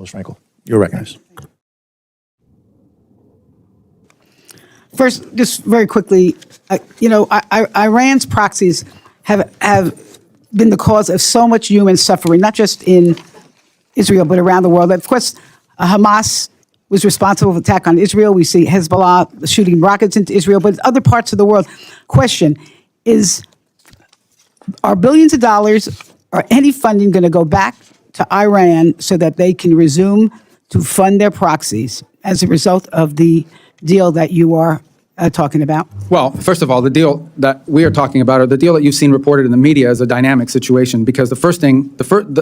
Lois Frankel, you're recognized. First, just very quickly, Iran's proxies have been the cause of so much human suffering, not just in Israel, but around the world. Of course, Hamas was responsible for the attack on Israel. We see Hezbollah shooting rockets into Israel, but other parts of the world. Question is, are billions of dollars or any funding going to go back to Iran so that they can resume to fund their proxies as a result of the deal that you are talking about? Well, first of all, the deal that we are talking about, or the deal that you've seen reported in the media, is a dynamic situation, because the first thing,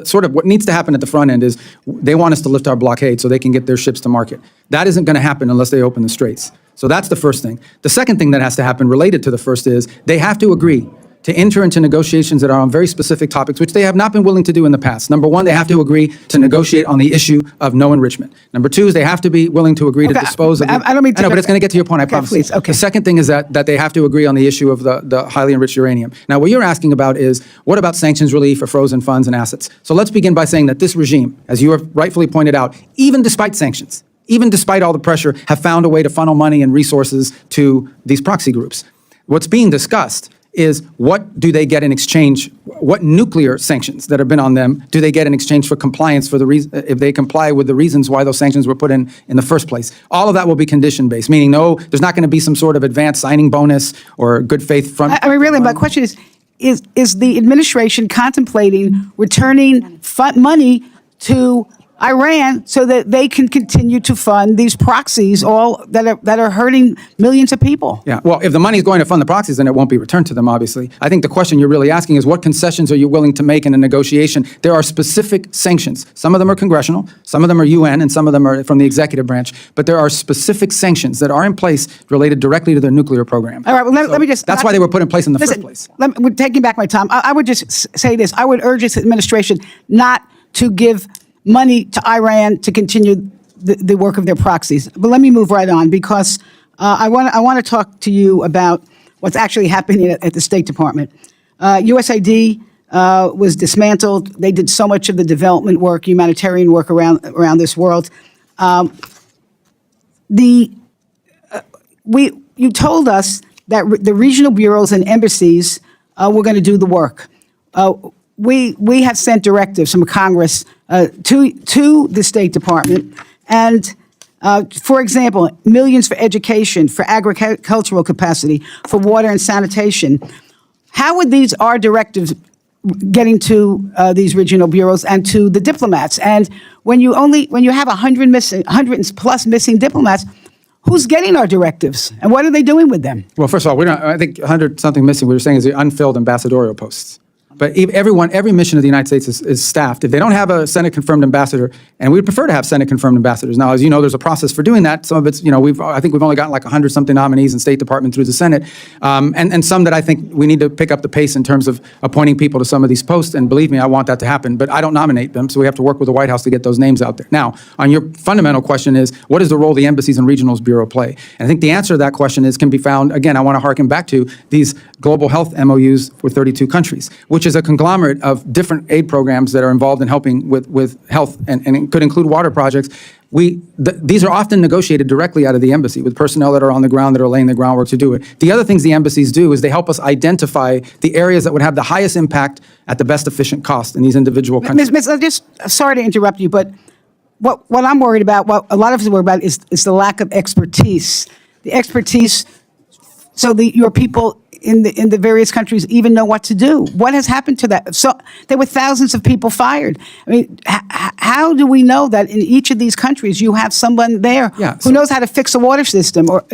sort of what needs to happen at the front end is they want us to lift our blockade so they can get their ships to market. That isn't going to happen unless they open the straits. So that's the first thing. The second thing that has to happen related to the first is they have to agree to enter into negotiations that are on very specific topics, which they have not been willing to do in the past. Number one, they have to agree to negotiate on the issue of no enrichment. Number two is they have to be willing to agree to dispose of... I don't mean to... I know, but it's going to get to your point, I promise. Please, okay. The second thing is that they have to agree on the issue of the highly enriched uranium. Now, what you're asking about is, what about sanctions relief for frozen funds and assets? So let's begin by saying that this regime, as you have rightfully pointed out, even despite sanctions, even despite all the pressure, have found a way to funnel money and resources to these proxy groups. What's being discussed is, what do they get in exchange? What nuclear sanctions that have been on them do they get in exchange for compliance, for the if they comply with the reasons why those sanctions were put in the first place? All of that will be condition-based, meaning no, there's not going to be some sort of advanced signing bonus or good faith front. I mean, really, my question is the administration contemplating returning money to Iran so that they can continue to fund these proxies, all that are hurting millions of people? Yeah, well, if the money is going to fund the proxies, then it won't be returned to them, obviously. I think the question you're really asking is, what concessions are you willing to make in a negotiation? There are specific sanctions. Some of them are congressional, some of them are UN, and some of them are from the executive branch. But there are specific sanctions that are in place related directly to their nuclear program. All right, well, let me just... That's why they were put in place in the first place. We're taking back my time. I would just say this. I would urge this administration not to give money to Iran to continue the work of their proxies. But let me move right on, because I want to talk to you about what's actually happening at the State Department. USAID was dismantled. They did so much of the development work, humanitarian work around this world. You told us that the regional bureaus and embassies were going to do the work. We have sent directives from Congress to the State Department, and for example, millions for education, for agricultural capacity, for water and sanitation. How would our directives getting to these regional bureaus and to the diplomats? And when you have 100 plus missing diplomats, who's getting our directives, and what are they doing with them? Well, first of all, I think 100-something missing, what you're saying is the unfilled ambassadorial posts. But every mission of the United States is staffed. If they don't have a Senate-confirmed ambassador, and we'd prefer to have Senate-confirmed ambassadors. Now, as you know, there's a process for doing that. Some of it's, I think we've only gotten like 100-something nominees in State Department through the Senate, and some that I think we need to pick up the pace in terms of appointing people to some of these posts. And believe me, I want that to happen. But I don't nominate them, so we have to work with the White House to get those names out there. Now, on your fundamental question is, what is the role the embassies and regionals bureau play? And I think the answer to that question can be found, again, I want to harken back to these global health MOUs with 32 countries, which is a conglomerate of different aid programs that are involved in helping with health, and it could include water projects. These are often negotiated directly out of the embassy with personnel that are on the ground that are laying the groundwork to do it. The other things the embassies do is they help us identify the areas that would have the highest impact at the best efficient cost in these individual countries. Ms. Sorry to interrupt you, but what I'm worried about, what a lot of us are worried about, is the lack of expertise. The expertise, so your people in the various countries even know what to do. What has happened to that? So there were thousands of people fired. I mean, how do we know that in each of these countries you have someone there who knows how to fix a water system? Or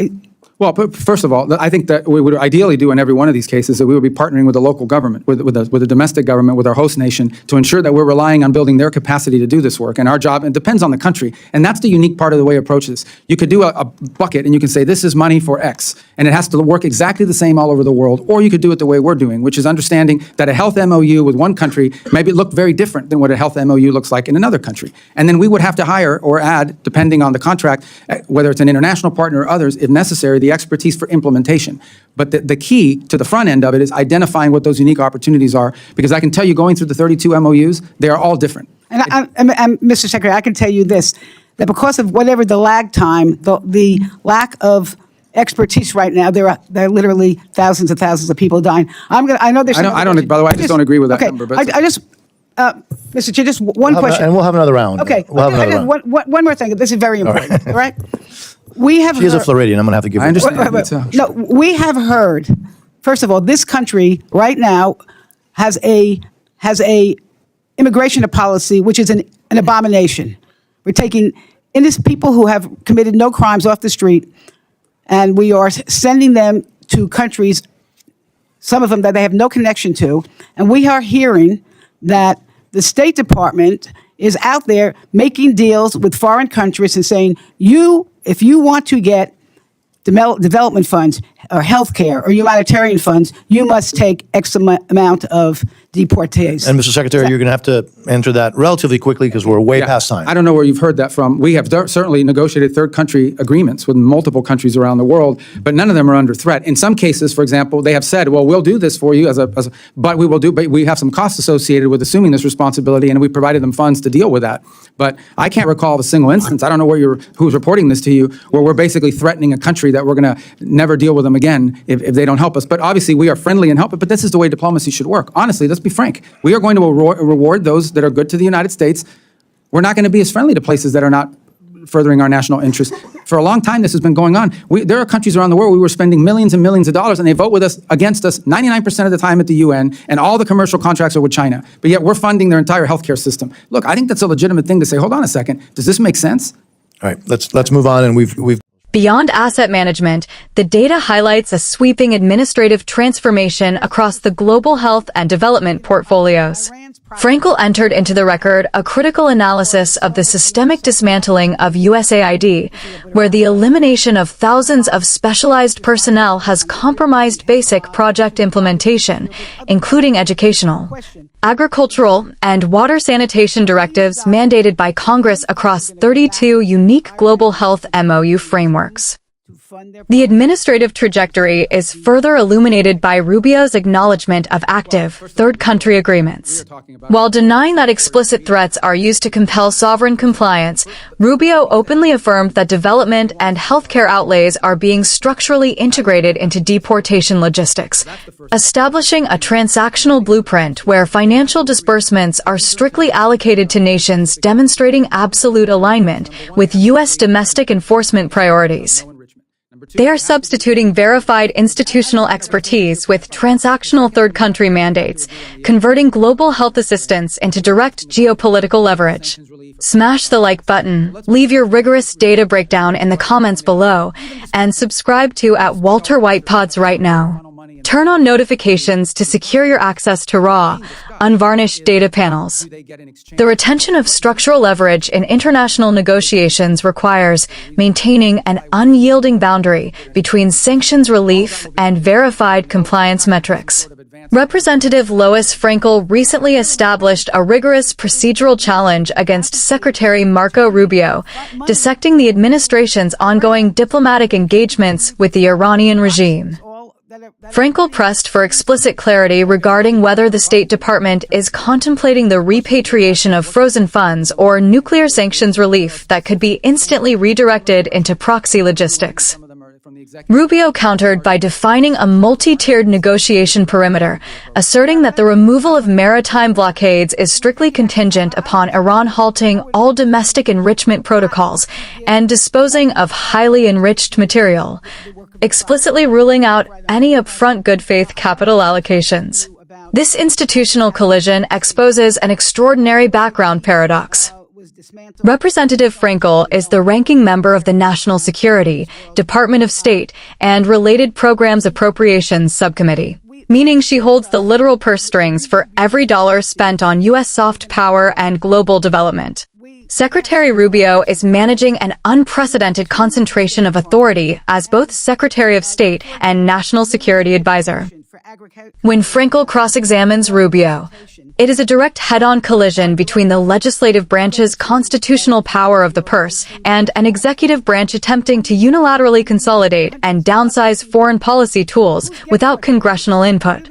Well, but first of all, I think that we would ideally do in every one of these cases that we would be partnering with the local government, with the domestic government, with our host nation, to ensure that we're relying on building their capacity to do this work. And our job, it depends on the country. And that's the unique part of the way we approach this. You could do a bucket and you can say, this is money for X, and it has to work exactly the same all over the world. Or you could do it the way we're doing, which is understanding that a health MOU with one country maybe look very different than what a health MOU looks like in another country. And then we would have to hire or add, depending on the contract, whether it's an international partner or others, if necessary, the expertise for implementation. But the key to the front end of it is identifying what those unique opportunities are, because I can tell you, going through the 32 MOUs, they are all different. And Mr. Secretary, I can tell you this, that because of whatever the lag time, the lack of expertise right now, there are literally thousands and thousands of people dying. I know there's. I don't. By the way, I just don't agree with that number. But I just, Mr. Chair, just one question, and we'll have another round. Okay. We'll have another round. One more thing. This is very important. All right. We have. She is a Floridian. I'm going to have to give her. I understand. No, we have heard. First of all, this country right now has a immigration policy which is an abomination. We're taking innocent people who have committed no crimes off the street, and we are sending them to countries, some of them that they have no connection to. And we are hearing that the State Department is out there making deals with foreign countries and saying, if you want to get development funds or healthcare or humanitarian funds, you must take X amount of deportees. And Mr. Secretary, you're going to have to answer that relatively quickly because we're way past time. I don't know where you've heard that from. We have certainly negotiated third country agreements with multiple countries around the world, but none of them are under threat. In some cases, for example, they have said, well, we'll do this for you but we have some costs associated with assuming this responsibility, and we provided them funds to deal with that. But I can't recall of a single instance, I don't know who's reporting this to you, where we're basically threatening a country that we're going to never deal with them again if they don't help us. But obviously we are friendly and help, but this is the way diplomacy should work. Honestly, let's be frank. We are going to reward those that are good to the United States. We're not going to be as friendly to places that are not furthering our national interests. For a long time, this has been going on. There are countries around the world where we were spending millions and millions of dollars, and they vote with us against us 99% of the time at the UN, and all the commercial contracts are with China. But yet we're funding their entire healthcare system. Look, I think that's a legitimate thing to say, hold on a second, does this make sense? All right, let's move on, and we've Beyond asset management, the data highlights a sweeping administrative transformation across the global health and development portfolios. Frankel entered into the record a critical analysis of the systemic dismantling of USAID, where the elimination of thousands of specialized personnel has compromised basic project implementation, including educational, agricultural, and water sanitation directives mandated by Congress across 32 unique global health MOU frameworks. The administrative trajectory is further illuminated by Rubio's acknowledgement of active third country agreements. While denying that explicit threats are used to compel sovereign compliance, Rubio openly affirmed that development and healthcare outlays are being structurally integrated into deportation logistics, establishing a transactional blueprint where financial disbursements are strictly allocated to nations, demonstrating absolute alignment with U.S. domestic enforcement priorities. They are substituting verified institutional expertise with transactional third country mandates, converting global health assistance into direct geopolitical leverage. Smash the like button, leave your rigorous data breakdown in the comments below, and subscribe to @WalterWhitePods right now. Turn on notifications to secure your access to raw, unvarnished data panels. The retention of structural leverage in international negotiations requires maintaining an unyielding boundary between sanctions relief and verified compliance metrics. Representative Lois Frankel recently established a rigorous procedural challenge against Secretary Marco Rubio, dissecting the administration's ongoing diplomatic engagements with the Iranian regime. Frankel pressed for explicit clarity regarding whether the State Department is contemplating the repatriation of frozen funds or nuclear sanctions relief that could be instantly redirected into proxy logistics. Rubio countered by defining a multi-tiered negotiation perimeter, asserting that the removal of maritime blockades is strictly contingent upon Iran halting all domestic enrichment protocols and disposing of highly enriched material, explicitly ruling out any upfront good faith capital allocations. This institutional collision exposes an extraordinary background paradox. Representative Frankel is the ranking member of the National Security, Department of State, and Related Programs Appropriations Subcommittee, meaning she holds the literal purse strings for every dollar spent on U.S. soft power and global development. Secretary Rubio is managing an unprecedented concentration of authority as both Secretary of State and National Security Advisor. When Frankel cross-examines Rubio, it is a direct head-on collision between the legislative branch's constitutional power of the purse and an executive branch attempting to unilaterally consolidate and downsize foreign policy tools without congressional input.